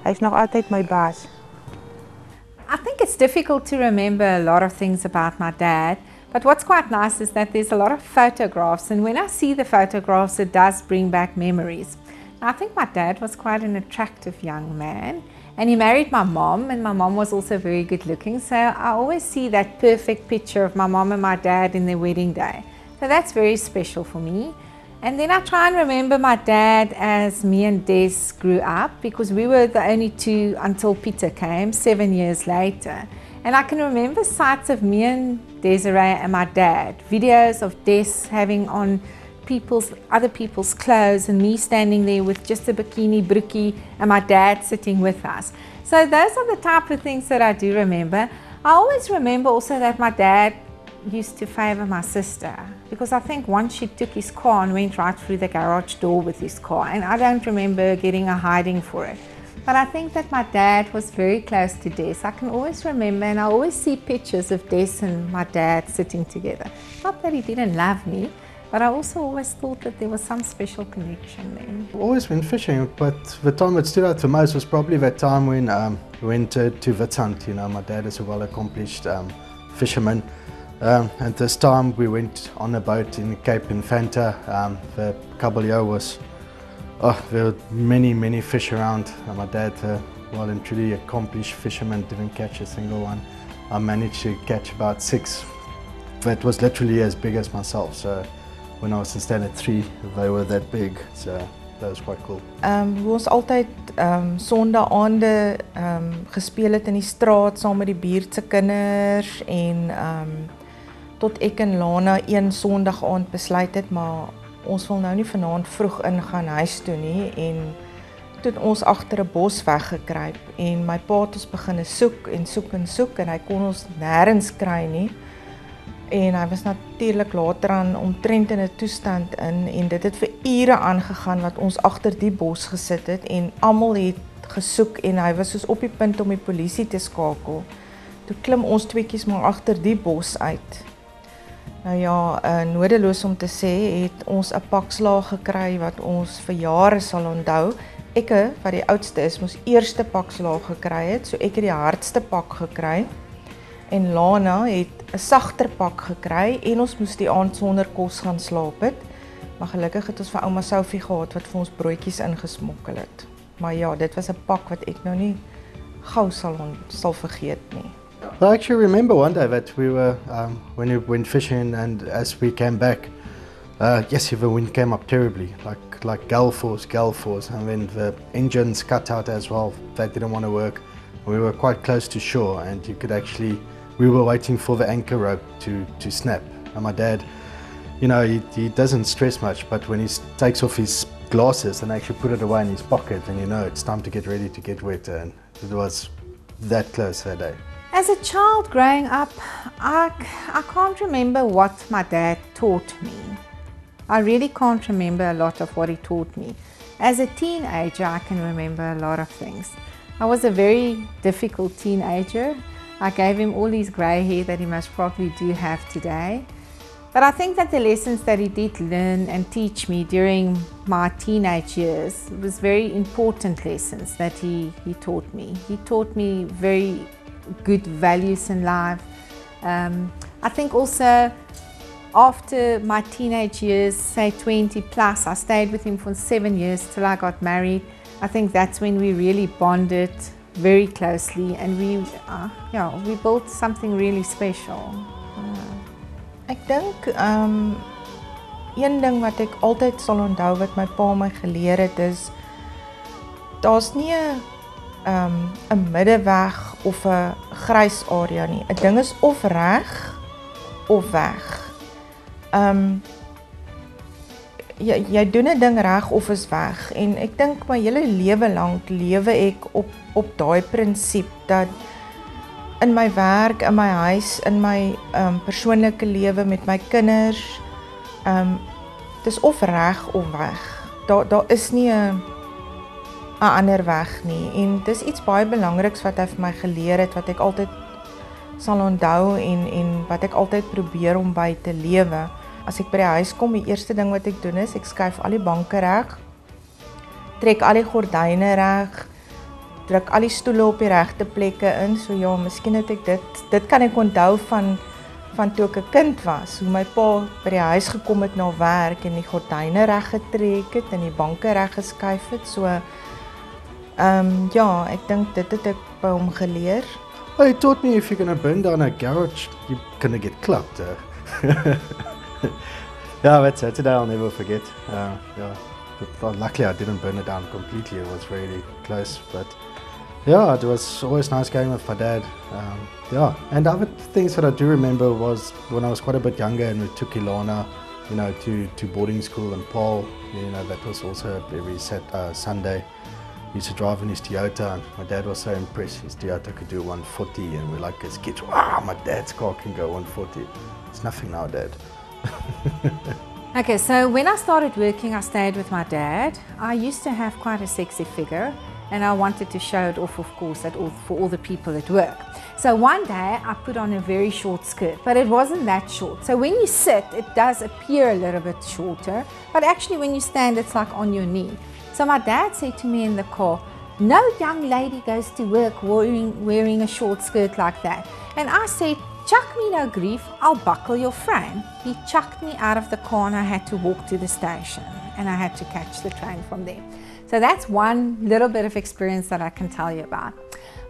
Hy's nog altyd my baas. I think it's difficult to remember a lot of things about my dad, but what's quite nice is that there's a lot of photographs, and when I see the photographs, it does bring back memories. I think my dad was quite an attractive young man, and he married my mom, and my mom was also very good looking, so I always see that perfect picture of my mom and my dad in their wedding day. So that's very special for me. And then I try and remember my dad as me and Des grew up, because we were the only two until Pieter came 7 years later. And I can remember sights of me and Desiree and my dad, videos of Des having on other people's clothes, and me standing there with just a bikini brookie and my dad sitting with us. So those are the type of things that I do remember. I always remember also that my dad used to favor my sister, because I think once she took his car and went right through the garage door with his car, and I don't remember getting a hiding for it. But I think that my dad was very close to Des. I can always remember, and I always see pictures of Des and my dad sitting together. Not that he didn't love me, but I also always thought that there was some special connection there. Always went fishing, but the time that stood out the most was probably that time when we went to Withunt. You know, my dad is a well-accomplished fisherman. At this time we went on a boat in Cape Infanta. The kabeljou was, there were many fish around. My dad, well and truly accomplished fisherman, didn't catch a single one. I managed to catch about 6 that was literally as big as myself. So when I was in standard 3, they were that big, so that was quite cool. Hoe ons altyd sondaande gespeel het in die straat saam met die buurt se kinders, en tot ek en Lana een Sondag aand besluit het, maar ons wil nou nie vanaand vroeg ingaan huis toe nie, en toe het ons agter 'n bos weggekruip, en my pa het ons begin soek en soek, en hy kon ons nêrens kry nie. En hy was natuurlik later aan omtrent in 'n toestand in, en dit het vir ure aangegaan wat ons agter die bos gesit het, en almal het gesoek, en hy was soos op die punt om die polisie te skakel. Toe klim ons tweeetjies maar agter die bos uit. Nou ja, nodeloos om te sê, het ons 'n pak slaag gekry wat ons vir jare sal onthou. Ek, wat die oudste is, moes eerste pak slaag gekry het, so ek het die hardste pak gekry. En Lana het 'n sagter pak gekry, en ons moes die aand sonder kos gaan slaap het. Maar gelukkig het ons vir ouma Sophie gehad wat vir ons broodjies ingesmokkel het. Maar ja, dit was 'n pak wat ek nou nie gou sal vergeet nie. I actually remember one day that we were, when we went fishing, and as we came back, yes, the wind came up terribly, like gale force, and then the engines cut out as well. They didn't want to work. We were quite close to shore, and you could actually, we were waiting for the anchor rope to snap. And my dad, you know, he doesn't stress much, but when he takes off his glasses and actually put it away in his pocket, and you know it's time to get ready to get wet, and it was that close that day. As a child growing up, I can't remember what my dad taught me. I really can't remember a lot of what he taught me. As a teenager, I can remember a lot of things. I was a very difficult teenager. I gave him all his grey hair that he most probably do have today. But I think that the lessons that he did learn and teach me during my teenage years was very important lessons that he taught me. He taught me very good values in life. I think also after my teenage years, say 20 plus, I stayed with him for 7 years till I got married. I think that's when we really bonded very closely, and we built something really special. Ek dink een ding wat ek altyd sal onthou wat my pa my geleer het is, daar's nie 'n middeweg of 'n grys area nie. 'n Ding is of reg of weg. Jy doen 'n ding reg of is weg, en ek dink my hele lewe lank lewe ek op daai prinsip dat in my werk, in my huis, in my persoonlike lewe met my kinders, dis of reg of weg. Daar is nie 'n ander weg nie, en dis iets baie belangriks wat hy vir my geleer het, wat ek altyd sal onthou en wat ek altyd probeer om by te lewe. As ek by die huis kom, die eerste ding wat ek doen is, ek skuif al die banke reg, trek al die gordyne reg, druk al die stoele op die regte plekke in. So ja, miskien het ek dit kan ek onthou van toe ek 'n kind was, hoe my pa by die huis gekom het na werk en die gordyne reggetrek het en die banke reggeskuif het. So ja, ek dink dit het ek by hom geleer. Oh, he taught me if you're going to burn down a garage, you're going to get clapped. Yeah, that's a day I'll never forget. Yeah, but luckily I didn't burn it down completely. It was really close, but yeah, it was always nice going with my dad. Yeah, and other things that I do remember was when I was quite a bit younger and we took Ilana, to boarding school in Paul. That was also every Sunday. He used to drive in his Toyota, and my dad was so impressed. His Toyota could do 140, and we're like as kids, wow, my dad's car can go 140. It's nothing now, Dad. Okay, so when I started working, I stayed with my dad. I used to have quite a sexy figure, and I wanted to show it off, of course, for all the people at work. So one day I put on a very short skirt, but it wasn't that short. So when you sit, it does appear a little bit shorter, but actually when you stand, it's like on your knee. So my dad said to me in the car, no young lady goes to work wearing a short skirt like that. And I said, chuck me no grief, I'll buckle your frame. He chucked me out of the car and I had to walk to the station and I had to catch the train from there. So that's one little bit of experience that I can tell you about.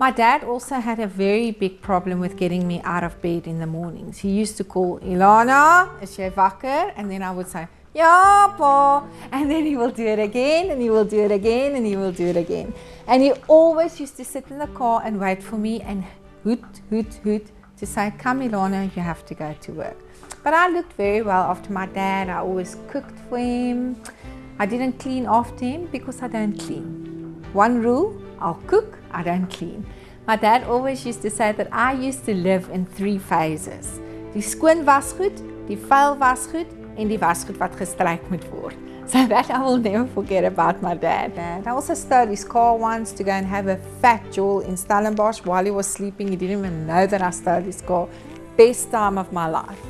My dad also had a very big problem with getting me out of bed in the mornings. He used to call, Ilana, is jy wakker? And then I would say, ja, pa. And then he will do it again, and he will do it again, and he will do it again. And he always used to sit in the car and wait for me and hoot, hoot, hoot to say, come Ilana, you have to go to work. But I looked very well after my dad. I always cooked for him. I didn't clean after him because I don't clean. One rule, I'll cook, I don't clean. My dad always used to say that I used to live in 3 phases. Die skoon wasgoed, die vuil wasgoed, en die wasgoed wat gestryk moet word. So that I will never forget about my dad. I also stole his car once to go and have a fat jewel in Stellenbosch while he was sleeping. He didn't even know that I stole his car. Best time of my life.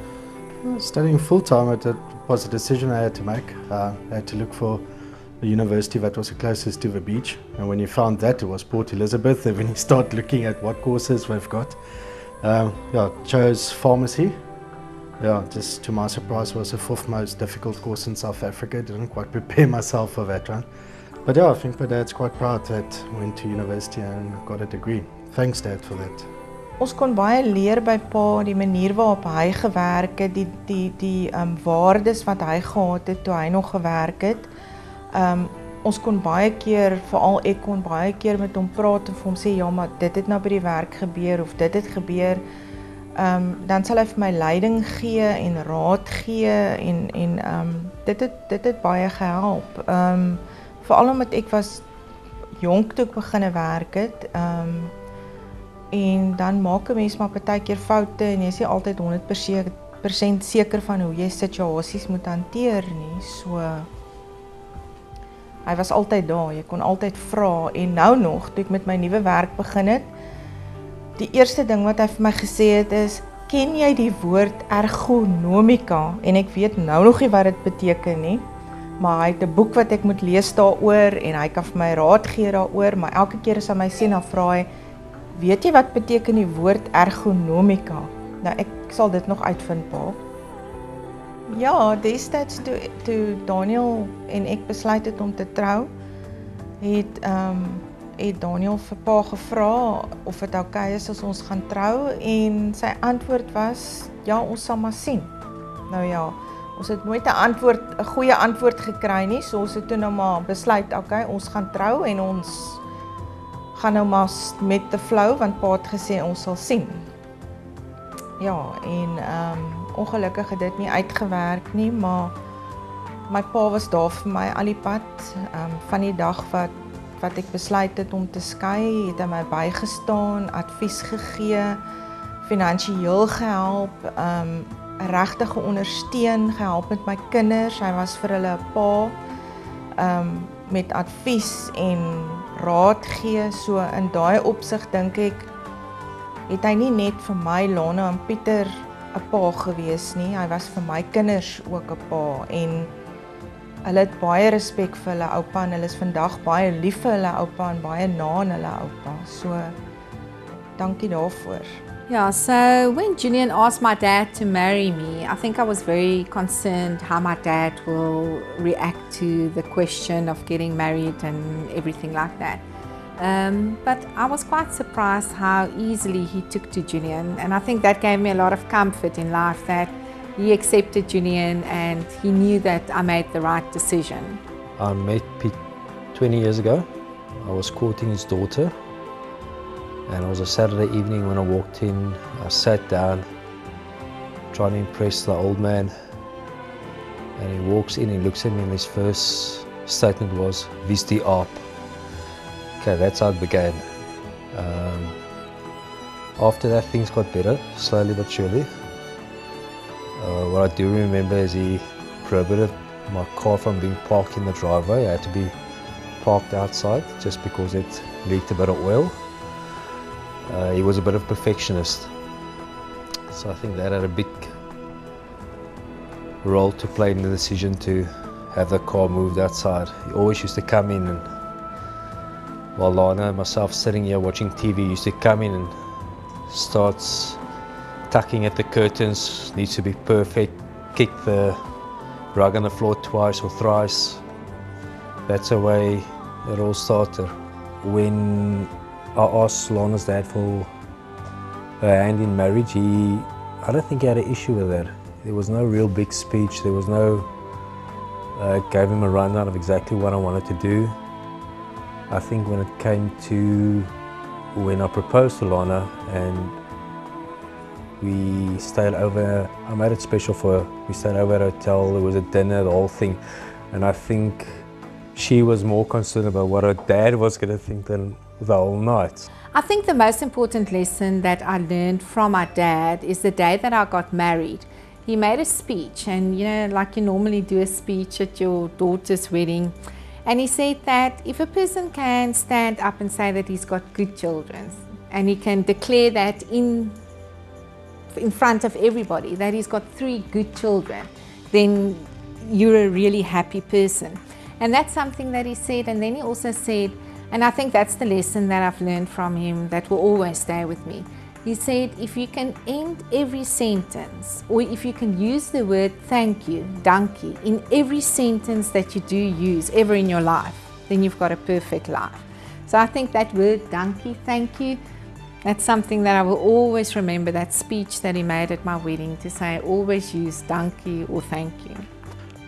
Studying full-time, it was a decision I had to make. I had to look for a university that was the closest to the beach. And when you found that, it was Port Elizabeth. And when you start looking at what courses we've got, chose pharmacy. Yeah, just to my surprise, was the 4th most difficult course in South Africa. Didn't quite prepare myself for that one. But yeah, I think my dad's quite proud that I went to university and got a degree. Thanks, Dad, for that. Ons kon baie leer by pa, die manier waarop hy gewerk het, die waardes wat hy gehad het toe hy nog gewerk het. Ons kon baie keer, veral ek kon baie keer met hom praat en vir hom sê, ja, maar dit het nou by die werk gebeur of dit het gebeur. Dan sal hy vir my leiding gee en raad gee en dit het baie gehelp. Veral omdat ek was jonk toe ek begine werk het. En dan maak 'n mens maar partykeer foute en jy is nie altyd 100% seker van hoe jy situasies moet hanteer nie. So hy was altyd daar, jy kon altyd vra en nou nog toe ek met my nuwe werk begin het, die eerste ding wat hy vir my gesê het is, ken jy die woord ergonomika? En ek weet nou nog nie wat dit beteken nie, maar hy het 'n boek wat ek moet lees daaroor en hy kan vir my raad gee daaroor, maar elke keer as hy my sien dan vra hy, weet jy wat beteken die woord ergonomika? Nou ek sal dit nog uitvind, pa. Ja, destyds toe Daniel en ek besluit het om te trou, het Daniel vir pa gevra of dit oukei is as ons gaan trou en sy antwoord was, ja, ons sal maar sien. Nou ja, ons het nooit 'n goeie antwoord gekry nie, so ons het toe nou maar besluit, oukei, ons gaan trou en ons gaan nou maar met the flow, want pa het gesê ons sal sien. Ja, en ongelukkig het dit nie uitgewerk nie, maar my pa was daar vir my al die pad, van die dag wat ek besluit het om te skei, het hy my bygestaan, advies gegee, finansiëel gehelp, regtig ondersteun, gehelp met my kinders, hy was vir hulle 'n pa, met advies en raad gee, so in daai opsig dink ek, het hy nie net vir my, Lana en Pieter 'n pa gewees nie, hy was vir my kinders ook 'n pa, en hulle het baie respek vir hulle oupa en hulle is vandag baie lief vir hulle oupa en baie na aan hulle oupa. So dankie daarvoor. Yeah, so when Julian asked my dad to marry me, I think I was very concerned how my dad will react to the question of getting married and everything like that. But I was quite surprised how easily he took to Julian, and I think that gave me a lot of comfort in life, that he accepted Julian and he knew that I made the right decision. I met Pete 20 years ago. I was courting his daughter, and it was a Saturday evening when I walked in. I sat down, trying to impress the old man, and he walks in, he looks at me, and his first statement was, "Wie's die aap?" Okay, that's how it began. After that, things got better, slowly but surely. What I do remember is he prohibited my car from being parked in the driveway. I had to be parked outside just because it leaked a bit of oil. He was a bit of a perfectionist, so I think that had a big role to play in the decision to have the car moved outside. He always used to come in, and while Lana and myself sitting here watching TV, he used to come in and starts tucking at the curtains, needs to be perfect, kick the rug on the floor twice or thrice. That's the way it all started. When I asked Lana's dad for her hand in marriage, I don't think he had an issue with that. There was no real big speech, there was no, gave him a rundown of exactly what I wanted to do. I think when it came to when I proposed to Lana and we stayed over, I made it special for her. We stayed over at a hotel, there was a dinner, the whole thing. And I think she was more concerned about what her dad was going to think than the whole night. I think the most important lesson that I learned from my dad is the day that I got married. He made a speech, and you know, like you normally do a speech at your daughter's wedding. And he said that if a person can stand up and say that he's got good children, and he can declare that in front of everybody, that he's got 3 good children, then you're a really happy person. And that's something that he said. And then he also said, and I think that's the lesson that I've learned from him that will always stay with me. He said, if you can end every sentence, or if you can use the word thank you, dankie, in every sentence that you do use ever in your life, then you've got a perfect life. So I think that word dankie, thank you, that's something that I will always remember, that speech that he made at my wedding, to say always use dankie or thank you.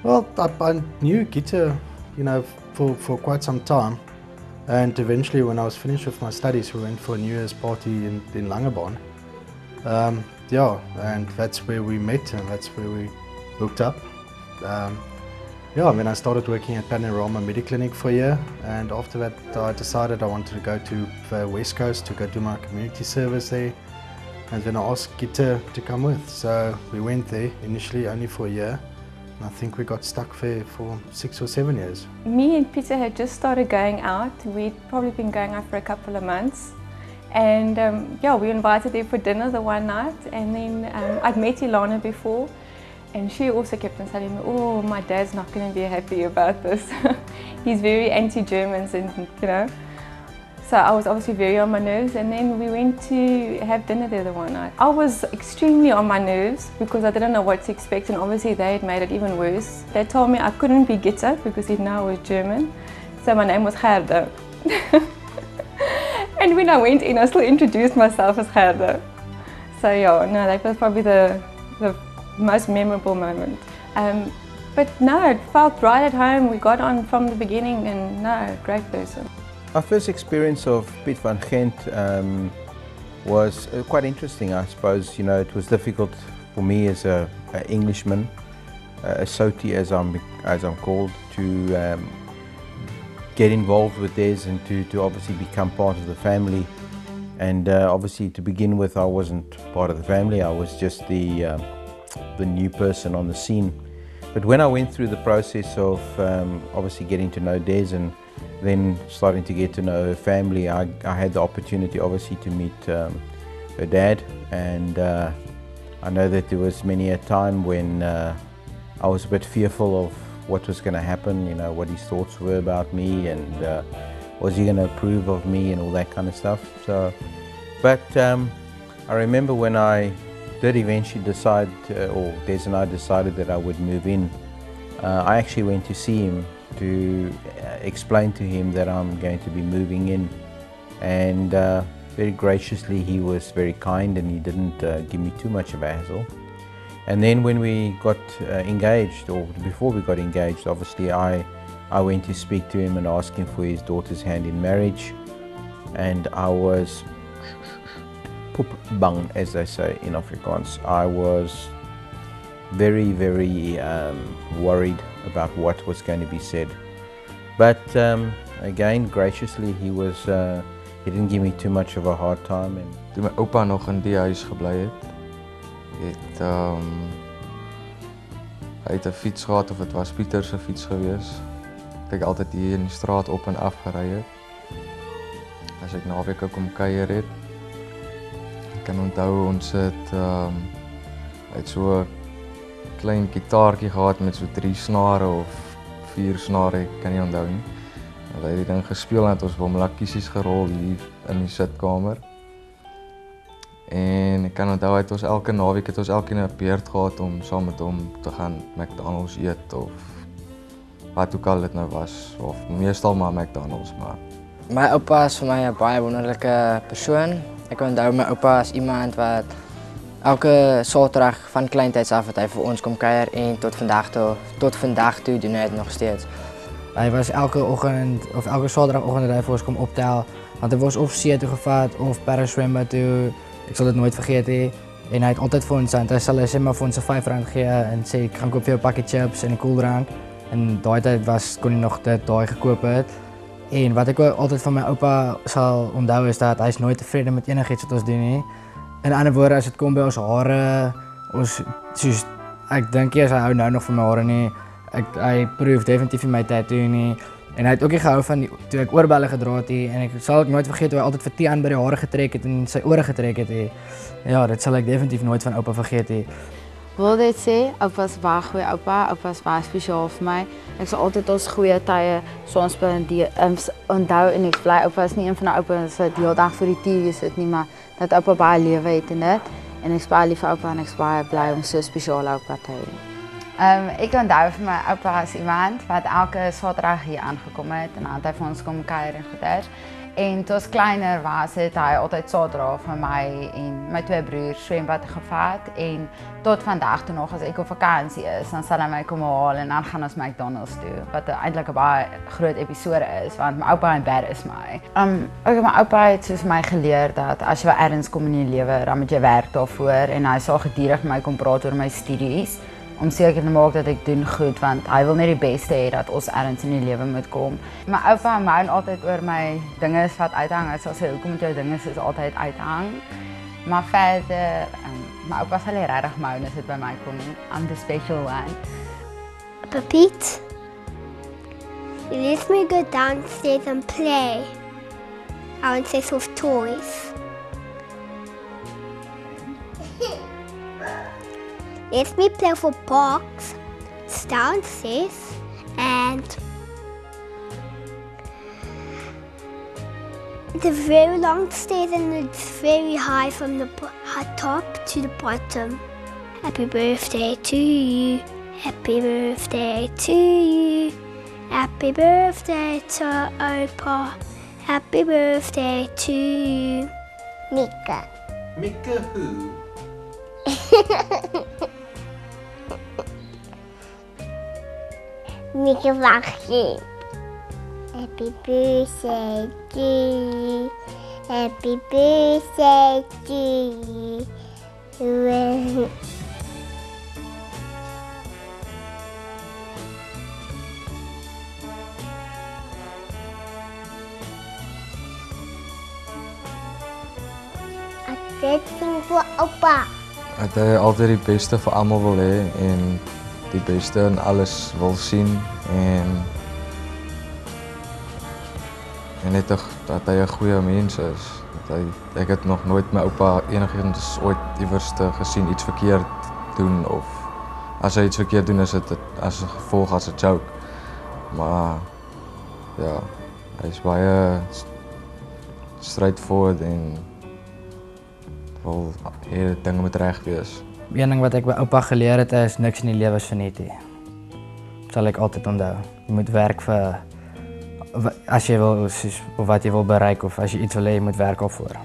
Well, I knew Gita, you know, for quite some time. And eventually, when I was finished with my studies, we went for a New Year's party in Langebaan. Yeah, and that's where we met, and that's where we hooked up. Yeah, and then I started working at Panorama Mediclinic for a year, and after that I decided I wanted to go to the West Coast to go do my community service there. And then I asked Gita to come with, so we went there initially only for a year. I think we got stuck there for 6 or 7 years. Me and Pieter had just started going out. We'd probably been going out for a couple of months. And yeah, we invited her for dinner the one night. And then I'd met Ilana before. And she also kept on telling me, oh, my dad's not going to be happy about this. He's very anti-Germans and, you know. So I was obviously very on my nerves, and then we went to have dinner there the one night. I was extremely on my nerves because I didn't know what to expect, and obviously they had made it even worse. They told me I couldn't be Gitta because he now was German, so my name was Gerda. And when I went in, I still introduced myself as Gerda. So yeah, no, that was probably the most memorable moment. But no, it felt right at home. We got on from the beginning, and no, great person. My first experience of Pieter van Gent was quite interesting, I suppose. You know, it was difficult for me as an Englishman, a Soti as I'm called, to get involved with theirs and to obviously become part of the family. And obviously, to begin with, I wasn't part of the family. I was just the new person on the scene. But when I went through the process of obviously getting to know Des and then starting to get to know her family, I had the opportunity obviously to meet her dad, and I know that there was many a time when I was a bit fearful of what was going to happen, you know, what his thoughts were about me, and was he going to approve of me and all that kind of stuff. So, but I remember when I did eventually decide, or Des and I decided that I would move in, I actually went to see him to explain to him that I'm going to be moving in, and very graciously he was very kind and he didn't give me too much of a hassle. And then when we got engaged, or before we got engaged, obviously I went to speak to him and ask him for his daughter's hand in marriage, and I was poep bang, as they say in Afrikaans. I was very, very worried about what was going to be said. But again, graciously, he didn't give me too much of a hard time. And toe my oupa nog in die huis gebly het, hy het 'n fiets gehad, of dit was Pieter se fiets gewees. Ek altyd hier in die straat op en af gery het. As ek naweke kom kuier het. Ek kan onthou ons het hy het so 'n klein gitaartjie gehad met so 3 snare of 4 snare, ek kan nie onthou nie. Hy het die ding gespeel en het ons bomlakkiesies gerol hier in die sitkamer. En ek kan onthou het ons elke naweek het ons elkeen 'n beurt gehad om saam met hom te gaan McDonald's eet of wat ook al dit nou was, of meestal maar McDonald's maar. My oupa is vir my 'n baie wonderlike persoon. Ek onthou my oupa as iemand wat elke Saterdag van kleintyds af het hy vir ons kom kuier en tot vandag toe doen hy dit nog steeds. Hy was elke oggend of elke Saterdagoggend hy vir ons kom optel, want hy was of see toe gevat of paraswembad toe. Ek sal dit nooit vergeet nie. En hy het altyd vir ons, hy sal sê maar vir ons R5 gee en sê ek gaan koop vir jou 'n pakkie chips en 'n koeldrank. En daai tyd kon hy nog daai gekoop het. En wat ek altyd van my oupa sal onthou is dat hy is nooit tevrede met enigiets wat ons doen nie. In ander woorde, as dit kom by ons hare, soos ek dink nie as hy hou nou nog van my hare nie. Hy proef definitief nie my tattoo nie. En hy het ook nie gehou van toe ek oorbelle gedra het en ek sal ook nooit vergeet hoe hy altyd vir Tiaan by die hare getrek het en sy ore getrek het. Ja, dit sal ek definitief nooit van oupa vergeet nie. Wil dit sê, oupa is baie goeie oupa is baie spesiaal vir my. Ek sal altyd ons goeie tye saam spandeer onthou en ek bly oupa is nie een van die oupas wat die hele dag voor die TV sit nie, maar dat oupa baie lewe het in dit. En ek is baie lief vir oupa en ek is baie bly om so 'n spesiale oupa te hê. Ek onthou vir my oupa as iemand wat elke Saterdag hier aangekom het en dan het hy vir ons kom kuier en goeders. En toe ons kleiner was, het hy altyd Saterdag vir my en my 2 broers swembad gevat en tot vandag toe nog as ek op vakansie is, dan sal hy my kom haal en dan gaan ons McDonald's toe, wat eintlik 'n baie groot episode is, want my oupa embarrass my. Ook my oupa het soos my geleer dat as jy ergens kom in jou lewe, dan moet jy werk daarvoor en hy sal gedurig met my kom praat oor my studies, om seker te maak dat ek doen goed, want hy wil net die beste hê dat ons ergens in die lewe moet kom. My oupa moan altyd oor my dinge wat uithang, hy sal sê hoekom moet jou dinge soos altyd uithang. Maar verder, my oupa sal nie regtig moan as dit by my kom nie. I'm the special one. Papa Piet, you let me go downstairs and play. I want to say with toys. Let me play for parks downstairs and it's a very long stairs and it's very high from the top to the bottom. Happy birthday to you. Happy birthday to you. Happy birthday to Opa. Happy birthday to you. Mika. Mika who? Mika van Gent. Happy birthday to you. Happy birthday to you. Dit sing vir oupa. Dat hy altyd die beste vir almal wil hê en die beste in alles wil sien en net dat hy 'n goeie mens is. Ek het nog nooit my oupa enigiets ooit iewers gesien iets verkeerd doen of as hy iets verkeerd doen, is dit as 'n gevolg, as 'n joke. Maar ja, hy is baie straightforward en wil hê dinge moet reg wees. Een ding wat ek by oupa geleer het is niks in die lewe is verniet nie. Sal ek altyd onthou. Jy moet werk vir as jy wil of wat jy wil bereik of as jy iets wil hê, jy moet werk daarvoor.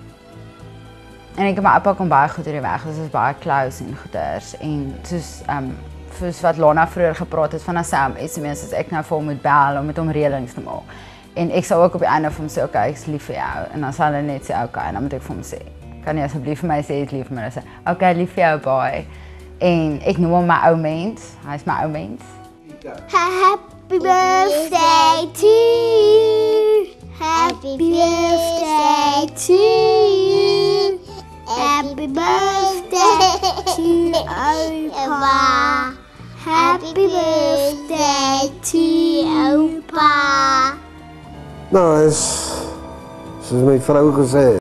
En ek en my oupa kom baie goed oor die weg. Ons is baie close en goeders en soos wat Lana vroeër gepraat het van as Sam SMS as ek nou vir hom moet bel om met hom reëlings te maak. En ek sal ook op die einde vir hom sê, okay, ek is lief vir jou en dan sal hy net sê okay en dan moet ek vir hom sê, kan jy asseblief vir my sê jy is lief vir my? Dan sê okay, lief vir jou baie. En ek noem hom my ou mens. Hy is my ou mens. Happy birthday to you. Happy birthday to you. Happy birthday to Opa. Happy birthday to Opa. Nou, soos my vrou gesê